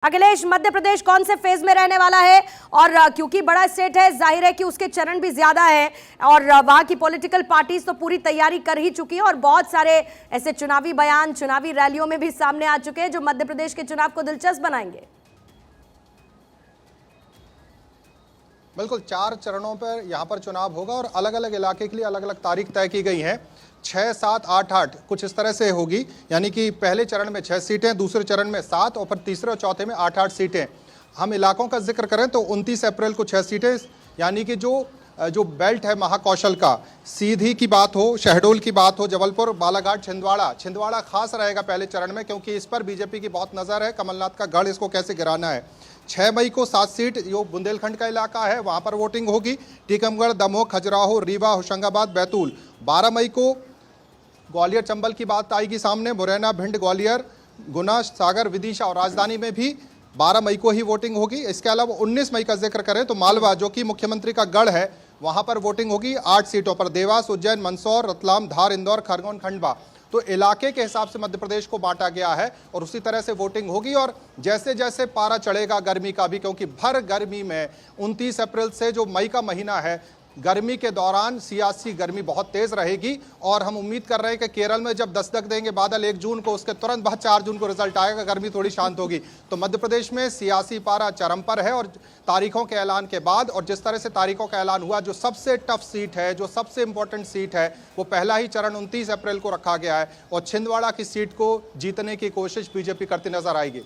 अखिलेश, मध्य प्रदेश कौन से फेज में रहने वाला है? और क्योंकि बड़ा स्टेट है, जाहिर है कि उसके चरण भी ज्यादा है और वहां की पॉलिटिकल पार्टीज तो पूरी तैयारी कर ही चुकी है और बहुत सारे ऐसे चुनावी बयान, चुनावी रैलियों में भी सामने आ चुके हैं जो मध्य प्रदेश के चुनाव को दिलचस्प बनाएंगे। बिल्कुल 4 चरणों पर यहाँ पर चुनाव होगा और अलग अलग इलाके के लिए अलग अलग तारीख तय की गई हैं। 6, 7, 8, 8 कुछ इस तरह से होगी, यानी कि पहले चरण में 6 सीटें, दूसरे चरण में 7 और फिर तीसरे और चौथे में 8-8 सीटें। हम इलाकों का जिक्र करें तो 29 अप्रैल को 6 सीटें, यानी कि जो बेल्ट है महाकौशल का, सीधी की बात हो, शहडोल की बात हो, जबलपुर, बालाघाट, छिंदवाड़ा खास रहेगा पहले चरण में, क्योंकि इस पर बीजेपी की बहुत नज़र है, कमलनाथ का गढ़, इसको कैसे गिराना है। 6 मई को 7 सीट जो बुंदेलखंड का इलाका है वहां पर वोटिंग होगी, टीकमगढ़, दमोह, खजुराहो, रीवा, होशंगाबाद, बैतूल। 12 मई को ग्वालियर चंबल की बात आएगी सामने, मुरैना, भिंड, ग्वालियर, गुना, सागर, विदिशा और राजधानी में भी 12 मई को ही वोटिंग होगी। इसके अलावा 19 मई का जिक्र करें तो मालवा, जो कि मुख्यमंत्री का गढ़ है, वहां पर वोटिंग होगी 8 सीटों पर, देवास, उज्जैन, मंदसौर, रतलाम, धार, इंदौर, खरगोन, खंडवा। तो इलाके के हिसाब से मध्य प्रदेश को बांटा गया है और उसी तरह से वोटिंग होगी। और जैसे जैसे पारा चढ़ेगा गर्मी का भी, क्योंकि भर गर्मी में 29 अप्रैल से जो मई का महीना है, गर्मी के दौरान सियासी गर्मी बहुत तेज रहेगी और हम उम्मीद कर रहे हैं कि केरल में जब दस्तक देंगे बादल 1 जून को, उसके तुरंत बाद 4 जून को रिजल्ट आएगा, गर्मी थोड़ी शांत होगी। तो मध्य प्रदेश में सियासी पारा चरम पर है और तारीखों के ऐलान के बाद, और जिस तरह से तारीखों का ऐलान हुआ, जो सबसे टफ सीट है, जो सबसे इंपॉर्टेंट सीट है, वो पहला ही चरण 29 अप्रैल को रखा गया है और छिंदवाड़ा की सीट को जीतने की कोशिश बीजेपी करती नजर आएगी।